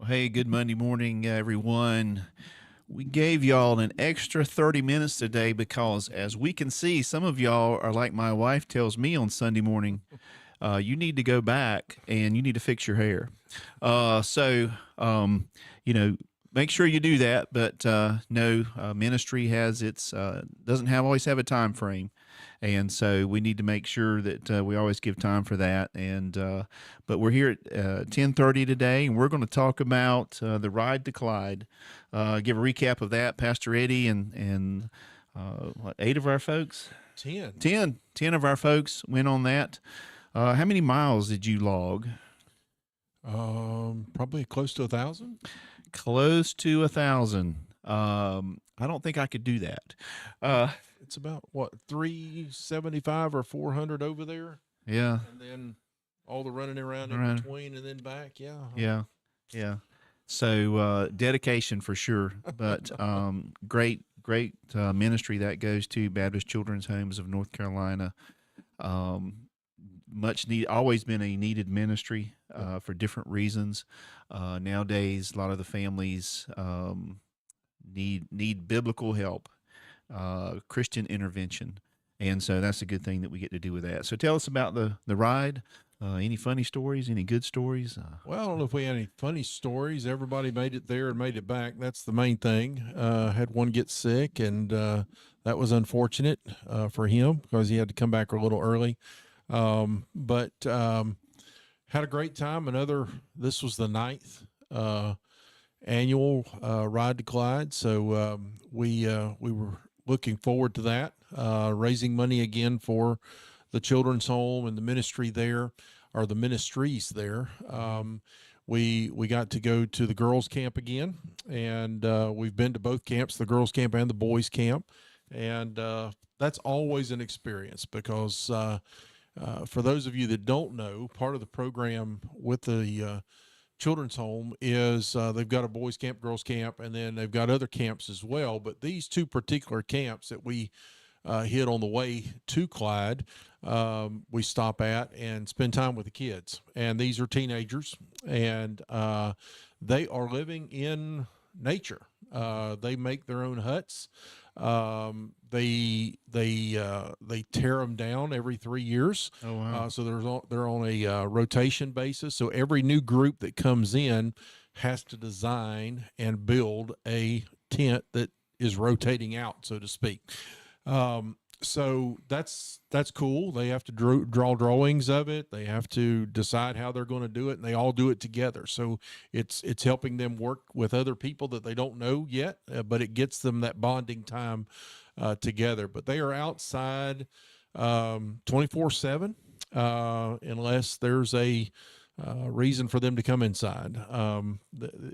Hey, good Monday morning, everyone. We gave y'all an extra 30 minutes today because, as we can see, some of y'all are like my wife tells me on Sunday morning, you need to go back and you need to fix your hair. So, you know, make sure you do that. But no, ministry has its doesn't have always have a time frame, and so we need to make sure that we always give time for that. And but we're here at 10:30 today, and we're going to talk about the ride to Clyde. Give a recap of that, Pastor Eddie and what, eight of our folks. 10. 10 of our folks went on that. How many miles did you log? Probably close to 1,000. Close to 1,000. I don't think I could do that. Uh, It's about what 375 or 400 over there, yeah, and then all the running around in around, between and then back. Yeah. yeah, yeah. So dedication for sure, but great ministry that goes to Baptist Children's Homes of North Carolina. Um, Much need, always been a needed ministry Yep. for different reasons. Nowadays, a lot of the families need biblical help, Christian intervention, and so that's a good thing that we get to do with that. So tell us about the ride. Any funny stories? Any good stories? Well, I don't know if we had any funny stories. Everybody made it there and made it back. That's the main thing. Had one get sick, and that was unfortunate for him because he had to come back a little early. But had a great time. This was the ninth annual ride to Clyde, so we were looking forward to that, raising money again for the children's home and the ministry there, or the ministries there. We got to go to the girls' camp again, and we've been to both camps, the girls' camp and the boys' camp, and that's always an experience because. For those of you that don't know, part of the program with the children's home is they've got a boys camp, girls camp, and then they've got other camps as well. But these two particular camps that we hit on the way to Clyde, we stop at and spend time with the kids. And these are teenagers, and they are living in nature. They make their own huts. They tear them down every 3 years. Oh wow! So they're on a rotation basis. So every new group that comes in has to design and build a tent that is rotating out, so to speak. So that's cool. They have to draw drawings of it. They have to decide how they're going to do it, and they all do it together. So it's helping them work with other people that they don't know yet, but it gets them that bonding time together. But they are outside 24/7 unless there's a reason for them to come inside.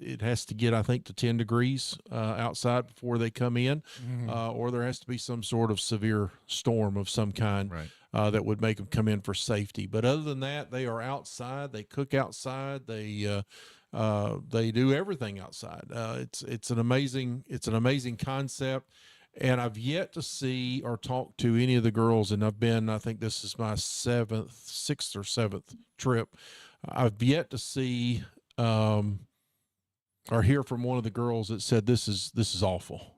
It has to get, I think, to 10 degrees outside before they come in, or there has to be some sort of severe storm of some kind Right. that would make them come in for safety. But other than that, they are outside. They cook outside. They do everything outside. It's an amazing concept. And I've yet to see or talk to any of the girls, and I think this is my sixth or seventh trip. I've yet to see or hear from one of the girls that said this is awful.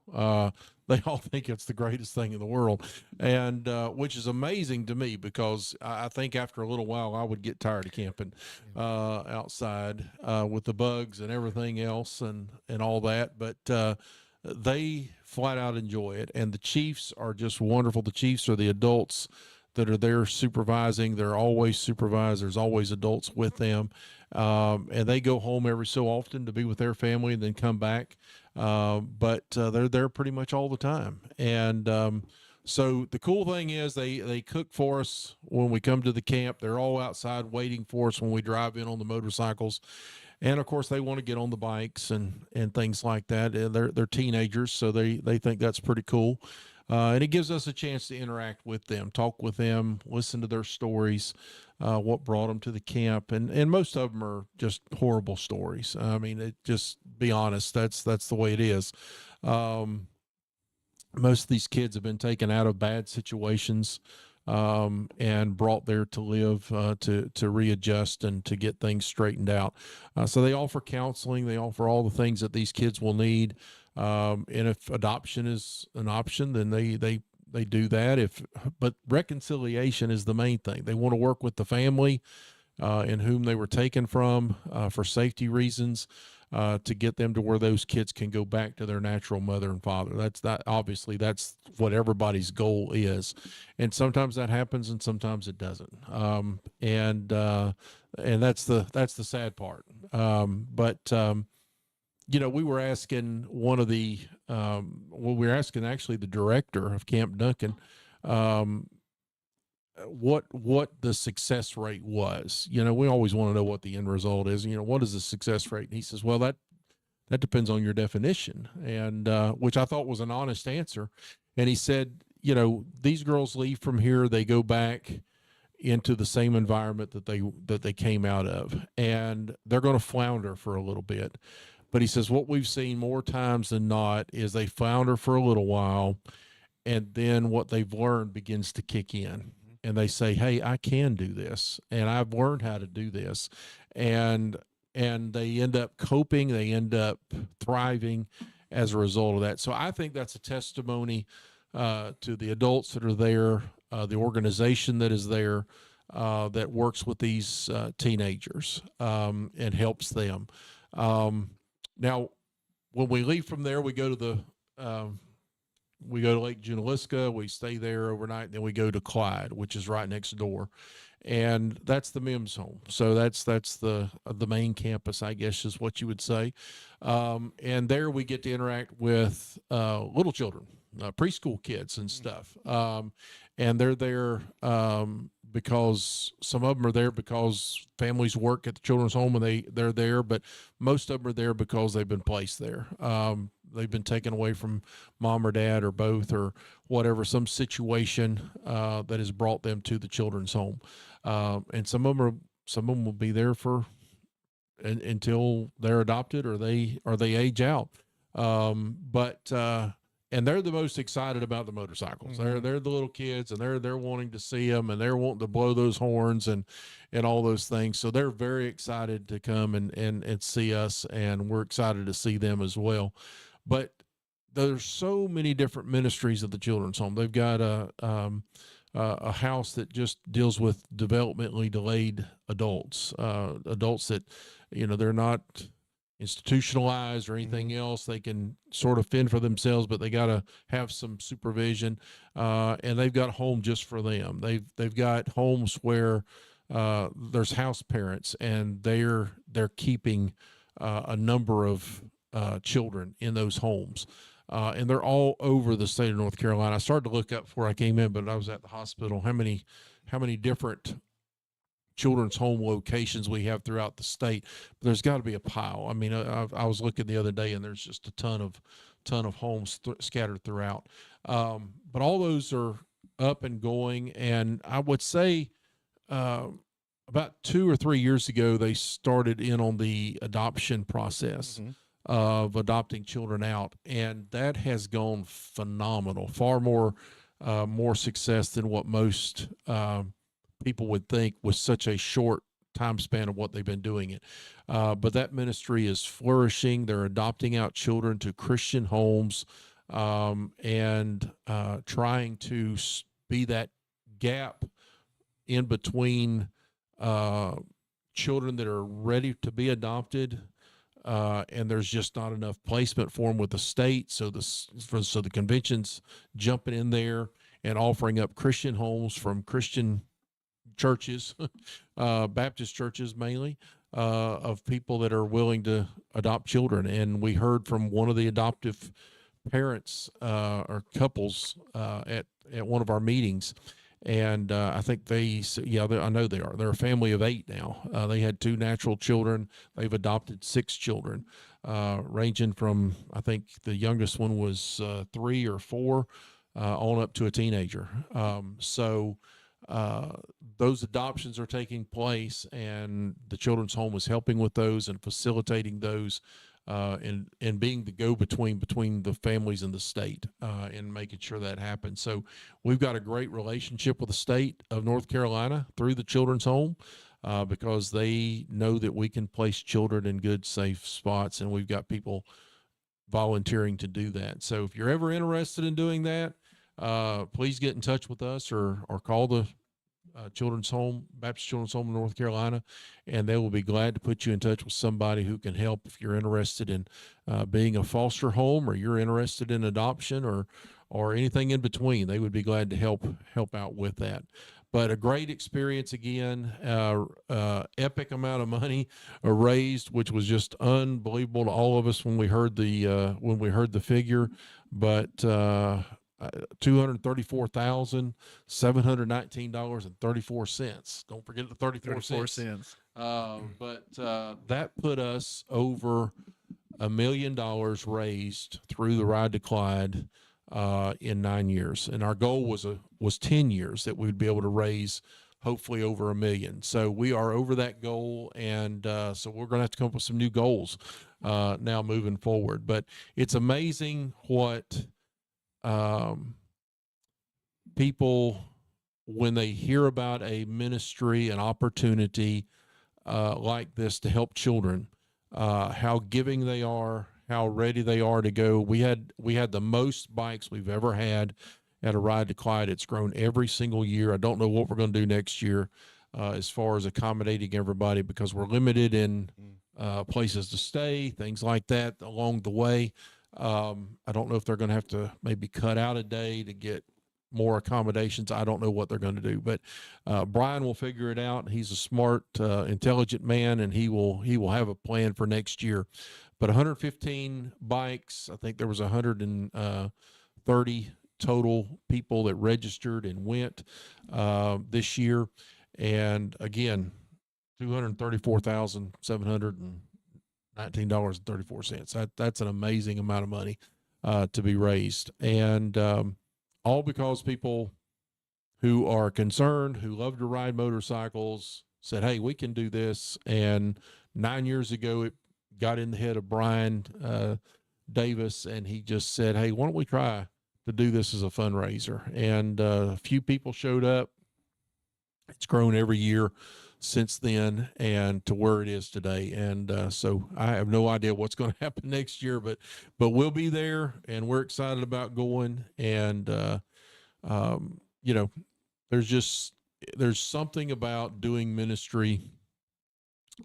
They all think it's the greatest thing in the world, and which is amazing to me because I think after a little while I would get tired of camping outside with the bugs and everything else and all that. But they flat out enjoy it, and the chiefs are just wonderful. The chiefs are the adults that are there supervising. They're always supervised. There's always adults with them, and they go home every so often to be with their family and then come back. But they're there pretty much all the time, and so the cool thing is they cook for us when we come to the camp. They're all outside waiting for us when we drive in on the motorcycles. And of course, they want to get on the bikes and things like that. And they're teenagers, so they think that's pretty cool. And it gives us a chance to interact with them, talk with them, listen to their stories, what brought them to the camp, and most of them are just horrible stories. I mean, just be honest, that's the way it is. Um, Most of these kids have been taken out of bad situations and brought there to live, to readjust and to get things straightened out. So they offer counseling, they offer all the things that these kids will need. And if adoption is an option, then they do that. But reconciliation is the main thing. They want to work with the family in whom they were taken from for safety reasons, to get them to where those kids can go back to their natural mother and father. Obviously that's what everybody's goal is, and sometimes that happens and sometimes it doesn't. And that's the sad part. We were asking we were asking actually the director of Camp Duncan, what the success rate was. We always want to know what the end result is. What is the success rate? And he says, well, that depends on your definition. And, which I thought was an honest answer. And he said, these girls leave from here, they go back into the same environment that they came out of, and they're going to flounder for a little bit. But he says, what we've seen more times than not is they flounder for a little while, and then what they've learned begins to kick in, and they say, hey, I can do this, and I've learned how to do this. And they end up coping, they end up thriving as a result of that. So I think that's a testimony to the adults that are there, the organization that is there, that works with these teenagers, and helps them. Now, when we leave from there, we go to Lake Junaluska. We stay there overnight. Then we go to Clyde, which is right next door, and that's the MIMS home. So that's the main campus, I guess, is what you would say. And there we get to interact with little children, preschool kids and stuff. And they're there because some of them are there because families work at the children's home and they're there, but most of them are there because they've been placed there. They've been taken away from mom or dad or both or whatever, some situation that has brought them to the children's home. And some of them will be there until they're adopted or they age out. And they're the most excited about the motorcycles. Mm-hmm. They're the little kids, and they're wanting to see them, and they're wanting to blow those horns and all those things. So they're very excited to come and see us, and we're excited to see them as well. But there's so many different ministries at the children's home. They've got a house that just deals with developmentally delayed adults, adults that, they're not institutionalized or anything else. They can sort of fend for themselves, but they got to have some supervision. And they've got a home just for them. They've got homes where there's house parents, and they're keeping a number of children in those homes. And they're all over the state of North Carolina. I started to look up before I came in, but I was at the hospital, how many different children's home locations we have throughout the state. But there's got to be a pile. I mean, I was looking the other day, and there's just a ton of homes scattered throughout. But all those are up and going. And I would say about 2 or 3 years ago, they started in on the adoption process of adopting children out. And that has gone phenomenal, far more success than what most people would think with such a short time span of what they've been doing it. But that ministry is flourishing. They're adopting out children to Christian homes, and trying to be that gap in between children that are ready to be adopted, and there's just not enough placement for them with the state. So the convention's jumping in there and offering up Christian homes from Christian churches, Baptist churches mainly, of people that are willing to adopt children. And we heard from one of the adoptive parents or couples at one of our meetings. And I think I know they are. They're a family of 8 now. They had 2 natural children. They've adopted 6 children, ranging from, I think the youngest one was 3 or 4, on up to a teenager. So those adoptions are taking place, and the children's home is helping with those and facilitating those. and being the go-between between the families and the state, and making sure that happens. So we've got a great relationship with the state of North Carolina through the Children's Home, because they know that we can place children in good, safe spots, and we've got people volunteering to do that. So if you're ever interested in doing that, please get in touch with us, or call the Children's Home, Baptist Children's Home in North Carolina, and they will be glad to put you in touch with somebody who can help if you're interested in being a foster home, or you're interested in adoption, or anything in between. They would be glad to help out with that. But a great experience again, epic amount of money raised, which was just unbelievable to all of us when we heard the figure. But $234,719.34. Don't forget the 34 cents. But that put us over $1 million raised through the Ride to Clyde in 9 years, and our goal was 10 years that we'd be able to raise hopefully over $1 million. So we are over that goal, and so we're going to have to come up with some new goals now moving forward. But it's amazing what people, when they hear about a ministry, an opportunity like this to help children, how giving they are, how ready they are to go. We had the most bikes we've ever had at a Ride to Clyde. It's grown every single year. I don't know what we're going to do next year as far as accommodating everybody, because we're limited in places to stay, things like that along the way. I don't know if they're going to have to maybe cut out a day to get more accommodations. I don't know what they're going to do, but Brian will figure it out. He's a smart, intelligent man, and he will have a plan for next year. But 115 bikes. I think there was 130 total people that registered and went this year. And again, $234,719.34. That's an amazing amount of money to be raised. And all because people who are concerned, who love to ride motorcycles, said, hey, we can do this. And 9 years ago, it got in the head of Brian Davis, and he just said, hey, why don't we try to do this as a fundraiser? And a few people showed up. It's grown every year since then, and to where it is today. And so I have no idea what's going to happen next year, but we'll be there, and we're excited about going. And there's something about doing ministry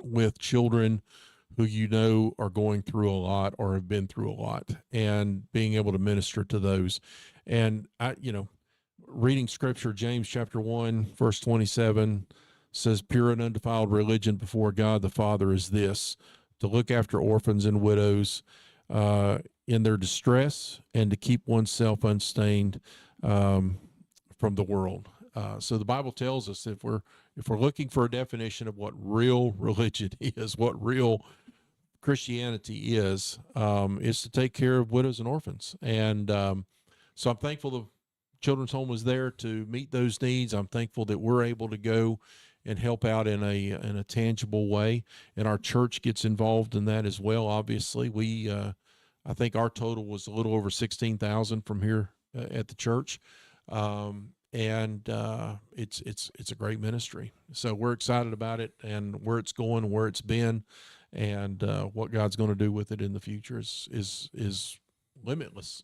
with children who are going through a lot or have been through a lot, and being able to minister to those. And reading scripture, James chapter 1, verse 27 says, pure and undefiled religion before God the Father is this, to look after orphans and widows in their distress, and to keep oneself unstained from the world. So the Bible tells us, if we're looking for a definition of what real religion is, what real Christianity is to take care of widows and orphans. And so I'm thankful the Children's Home was there to meet those needs. I'm thankful that we're able to go and help out in a tangible way, and our church gets involved in that as well. Obviously, I think our total was a little over 16,000 from here at the church. And it's a great ministry. So we're excited about it, and where it's going, where it's been, and what God's going to do with it in the future is limitless.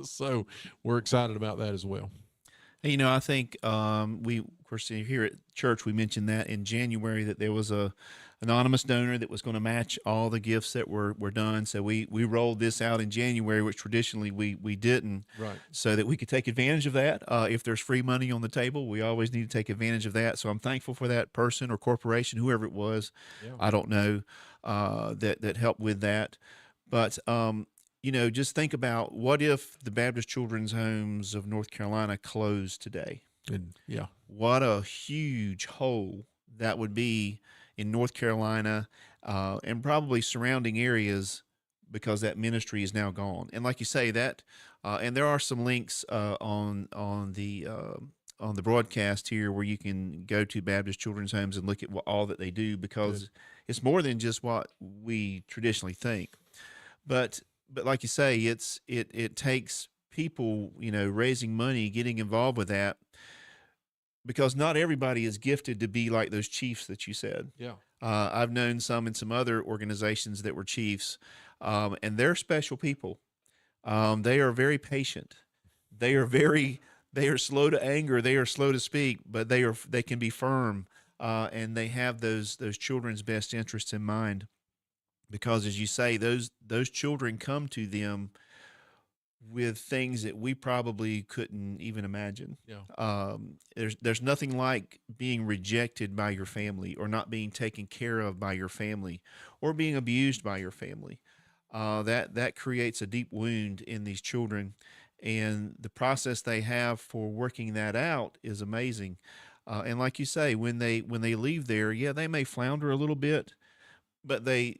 So we're excited about that as well. I think of course, here at church, we mentioned that in January that there was a anonymous donor that was going to match all the gifts that were done. So we rolled this out in January, which traditionally we didn't, right, so that we could take advantage of that. If there's free money on the table, we always need to take advantage of that. So I'm thankful for that person or corporation, whoever it was. Yeah. I don't know, that helped with that. But just think about, what if the Baptist Children's Homes of North Carolina closed today? Yeah. What a huge hole that would be in North Carolina and probably surrounding areas, because that ministry is now gone. And like you say, that and there are some links on the broadcast here where you can go to Baptist Children's Homes and look at all that they do, because it's more than just what we traditionally think. But like you say, it takes people, raising money, getting involved with that, because not everybody is gifted to be like those chiefs that you said. Yeah. I've known some in some other organizations that were chiefs, and they're special people. They are very patient. They are very they are slow to anger. They are slow to speak, but they can be firm, and they have those children's best interests in mind. Because, as you say, those children come to them with things that we probably couldn't even imagine. Yeah. There's nothing like being rejected by your family, or not being taken care of by your family, or being abused by your family. That creates a deep wound in these children, and the process they have for working that out is amazing. And like you say, when they leave there, yeah, they may flounder a little bit, but they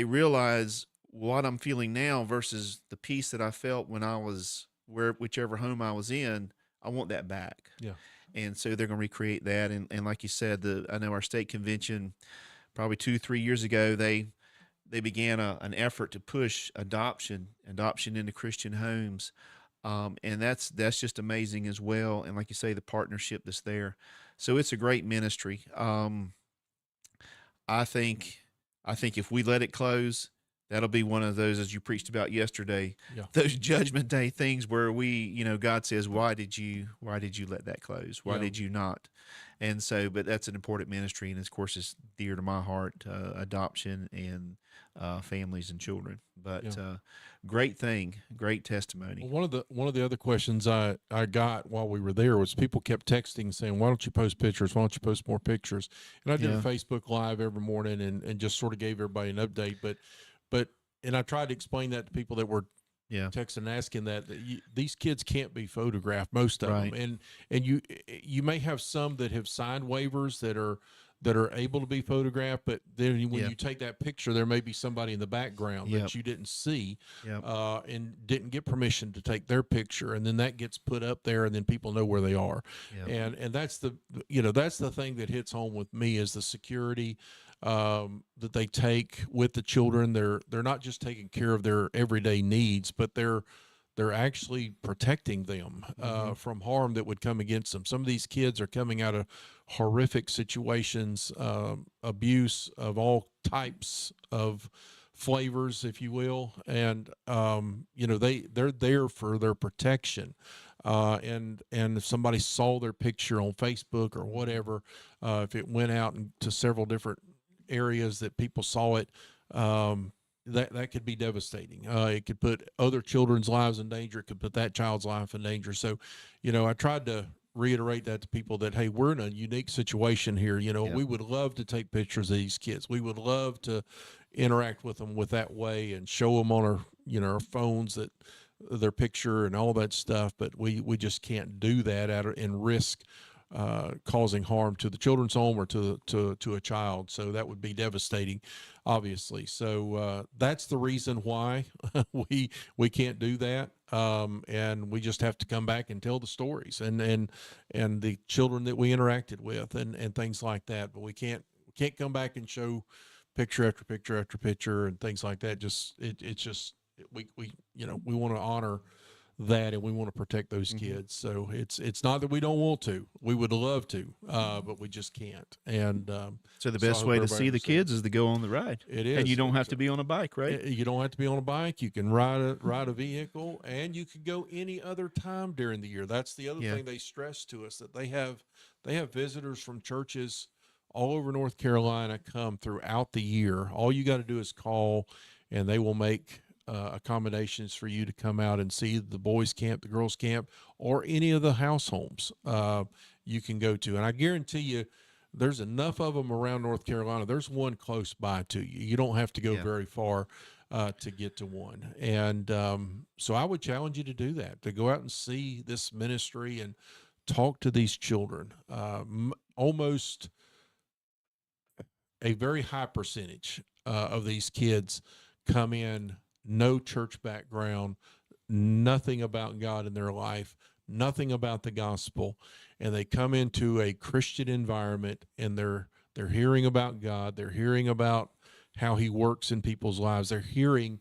realize what I'm feeling now versus the peace that I felt when I was whichever home I was in. I want that back. Yeah. And so they're going to recreate that. And like you said, I know our state convention probably 2-3 years ago, they began an effort to push adoption into Christian homes. And that's just amazing as well. And like you say, the partnership that's there. So it's a great ministry. I think I think if we let it close, that'll be one of those, as you preached about yesterday, Yeah. those judgment day things where God says, why did you let that close? Why Yeah. did you not? And so, but that's an important ministry, and of course, it's dear to my heart, adoption and families and children. But Yeah. great thing, great Well, testimony. one of the other questions I got while we were there was people kept texting saying, "Why don't you post pictures? Why don't you post more pictures?" And I did a Yeah, Facebook Live every morning and just sort of gave everybody an update. But and I tried to explain that to people that were yeah, texting asking that these kids can't be photographed, most of them, right. and you may have some that have signed waivers that are able to be photographed, but then when Yeah, you take that picture, there may be somebody in the background yep, that you didn't see, yep, and didn't get permission to take their picture, and then that gets put up there, and then people know where they are, yep, and that's the thing that hits home with me is the security that they take with the children. They're not just taking care of their everyday needs, but they're actually protecting them hmm from harm that would come against them. Some of these kids are coming out of horrific situations, abuse of all types of flavors, if you will, and they're there for their protection. And if somebody saw their picture on Facebook or whatever, if it went out to several different areas that people saw it, that could be devastating. It could put other children's lives in danger. It could put that child's life in danger. So, I tried to reiterate that to people that, hey, we're in a unique situation here. yep, We would love to take pictures of these kids. We would love to interact with them with that way and show them on our phones that their picture and all that stuff. But we just can't do that and risk causing harm to the children's home or to a child. So that would be devastating, obviously. So that's the reason why we can't do that. And we just have to come back and tell the stories and the children that we interacted with and things like that. But we can't come back and show picture after picture after picture and things like that. It's just we want to honor that and we want to protect those hmm kids. So it's not that we don't want to. We would love to, but we just can't. And So the so I best hope way to everybody see the kids understands. is to go on the ride, It and you is. don't have to be on a bike, right? You don't have to be on a bike. You can ride a vehicle, and you can go any other time during the year. That's the other Yeah, thing they stress to us, that they have visitors from churches all over North Carolina come throughout the year. All you got to do is call, and they will make accommodations for you to come out and see the boys' camp, the girls' camp, or any of the house homes you can go to. And I guarantee you, there's enough of them around North Carolina. There's one close by to you. You don't have to go yeah, very far to get to one. And so I would challenge you to do that, to go out and see this ministry and talk to these children. Almost a very high percentage of these kids come in no church background, nothing about God in their life, nothing about the gospel, and they come into a Christian environment and they're hearing about God, they're hearing about how he works in people's lives, they're hearing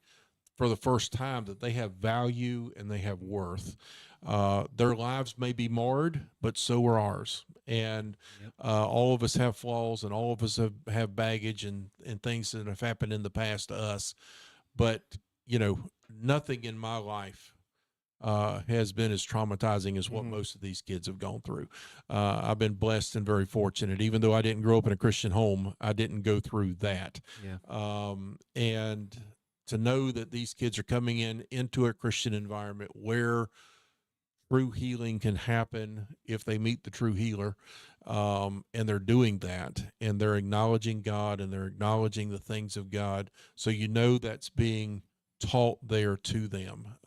for the first time that they have value and they have worth. Their lives may be marred, but so are ours. And Yep. all of us have flaws, and all of us have baggage and things that have happened in the past to us. But, nothing in my life has been as traumatizing as what Mhm. most of these kids have gone through. I've been blessed and very fortunate. Even though I didn't grow up in a Christian home, I didn't go through that. Yeah. And to know that these kids are coming into a Christian environment where true healing can happen if they meet the true healer, and they're doing that, and they're acknowledging God, and they're acknowledging the things of God. So that's being taught there to them,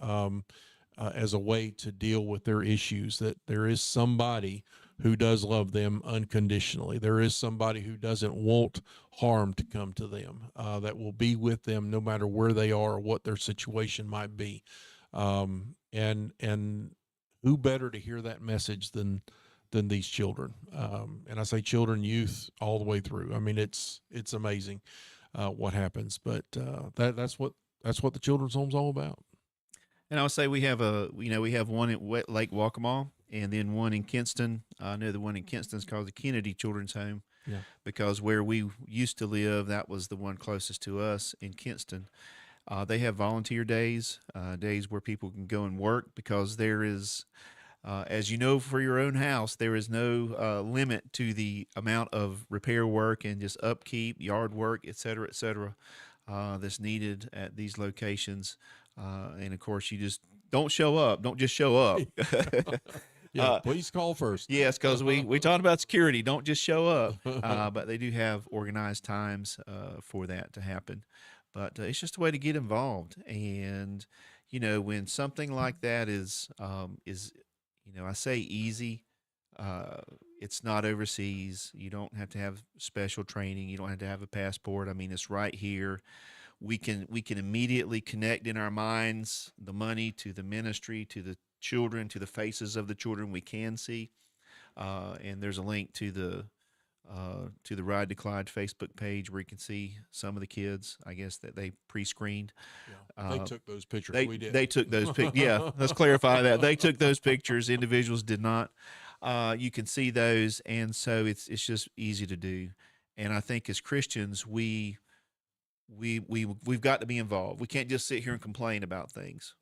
as a way to deal with their issues, that there is somebody who does love them unconditionally. There is somebody who doesn't want harm to come to them, that will be with them no matter where they are or what their situation might be. And who better to hear that message than these children? And I say children, youth, all the way through. I mean, it's amazing what happens, but that's what the children's home's all about. And I would say we have we have one at Lake Waccamaw, and then one in Kinston. I know the one in Kinston is called the Kennedy Children's Home, Yeah. because where we used to live, that was the one closest to us in Kinston. They have volunteer days, days where people can go and work, because there is, as you know, for your own house, there is no limit to the amount of repair work and just upkeep, yard work, et cetera, that's needed at these locations. And of course, you just don't show up. Don't just show up. Yeah, please call first. Yes, because we talked about security. Don't just show up. But they do have organized times for that to happen. But it's just a way to get involved. And when something like that is I say easy. Uh, it's not overseas. You don't have to have special training. You don't have to have a passport. I mean, it's right here. We can immediately connect in our minds the money to the ministry, to the children, to the faces of the children we can see. And there's a link to the Ride to Clyde Facebook page where you can see some of the kids, I guess, that they pre-screened. Yeah, they took those pictures. We did. They took those pictures. Yeah, let's clarify that they took those pictures. Individuals did not. You can see those, and so it's just easy to do. And I think as Christians, we've got to be involved. We can't just sit here and complain about things.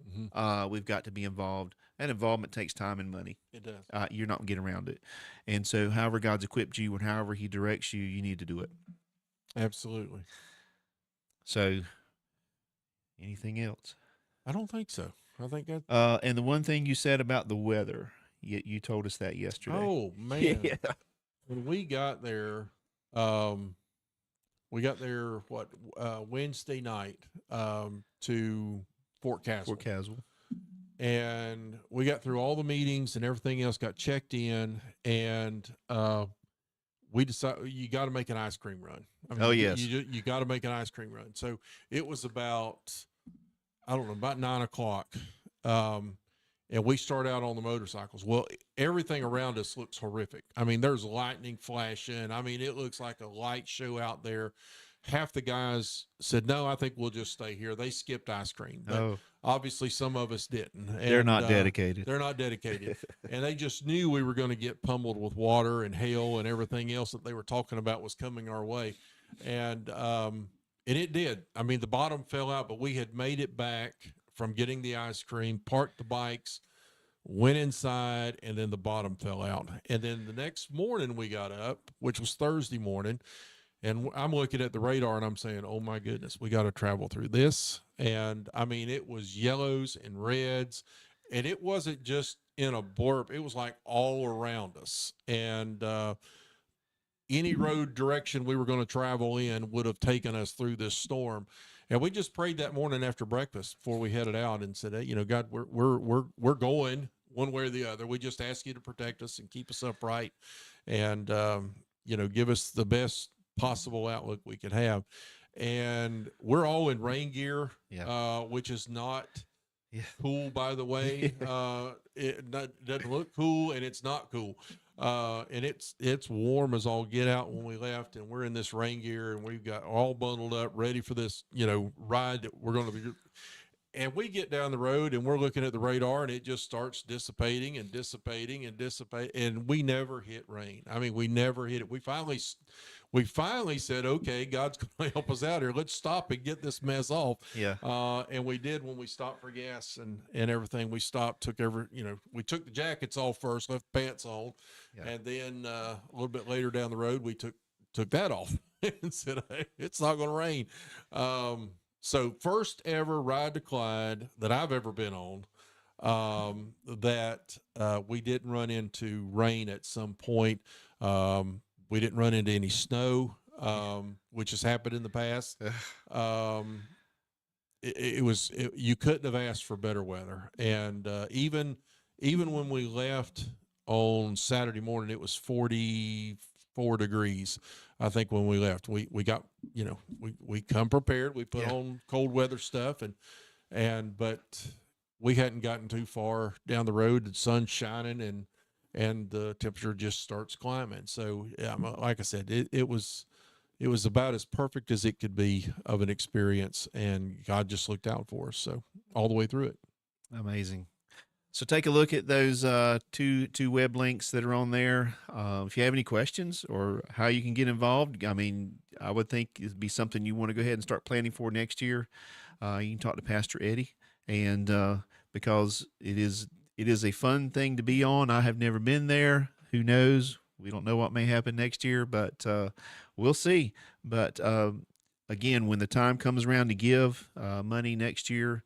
We've got to be involved, and involvement takes time and money. It does. You're not going to get around it. And so, however God's equipped you and however He directs you, you need to do it. Absolutely. So, anything else? I don't think so. I think that. And the one thing you said about the weather, you told us that yesterday. Oh man! Yeah. When we got there, Wednesday night, to Fort Castle. Fort Caswell. And we got through all the meetings and everything else, got checked in, and we decided you got to make an ice cream run. I mean, Oh, yes. you got to make an ice cream run. So it was about, I don't know, about 9 o'clock. And we start out on the motorcycles. Well, everything around us looks horrific. I mean, there's lightning flashing. I mean, it looks like a light show out there. Half the guys said, no, I think we'll just stay here. They skipped ice cream. But obviously some of us didn't. And, They're not dedicated. They're not dedicated. And they just knew we were going to get pummeled with water and hail and everything else that they were talking about was coming our way. And it did. I mean, the bottom fell out, but we had made it back from getting the ice cream, parked the bikes, went inside, and then the bottom fell out. And then the next morning we got up, which was Thursday morning, and I'm looking at the radar and I'm saying, oh my goodness, we got to travel through this. And I mean, it was yellows and reds, and it wasn't just in a blurb. It was like all around us. And any road direction we were going to travel in would have taken us through this storm. And we just prayed that morning after breakfast before we headed out and said, hey, you know, God, we're going one way or the other. We just ask you to protect us and keep us upright, and you know, give us the best possible outlook we could have. And we're all in rain gear, which is not cool, by the way. It doesn't look cool, and it's not cool. And it's warm as all get out when we left, and we're in this rain gear, and we've got all bundled up, ready for this, you know, ride that we're going to be. And we get down the road and we're looking at the radar and it just starts dissipating and dissipating and dissipate. And we never hit rain. I mean, we never hit it. We finally said, okay, God's going to help us out here. Let's stop and get this mess off. Yeah. And we did when we stopped for gas and everything. We stopped, we took the jackets off first, left pants on. Yeah. And then a little bit later down the road, we took that off and said, hey, it's not going to rain. So first ever ride to Clyde that I've ever been on, that we didn't run into rain at some point. We didn't run into any snow, which has happened in the past. You couldn't have asked for better weather. And even when we left on Saturday morning, it was 44 degrees. I think when we left, we got, we come prepared. We put on cold weather stuff but we hadn't gotten too far down the road. The sun's shining and the temperature just starts climbing. So like I said, it was about as perfect as it could be of an experience, and God just looked out for us. So all the way through it. Amazing. So take a look at those two web links that are on there. If you have any questions or how you can get involved, I mean, I would think it'd be something you want to go ahead and start planning for next year. You can talk to Pastor Eddie, and because it is a fun thing to be on. I have never been there. Who knows? We don't know what may happen next year, but we'll see. But again, when the time comes around to give money next year,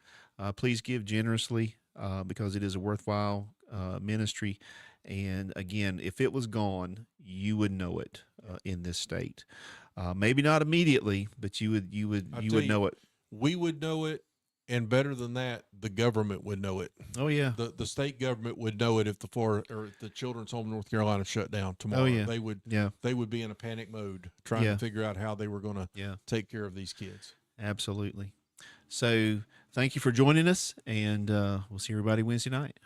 please give generously. Because it is a worthwhile ministry. And again, if it was gone, you would know it in this state. Maybe not immediately, but you would know it. We would know it, and better than that, the government would know it. Oh yeah, the state government would know it if the Children's Home in North Carolina shut down tomorrow. Oh yeah, they would be in a panic mode trying to figure out how they were going to take care of these kids. Absolutely. So thank you for joining us, and we'll see everybody Wednesday night.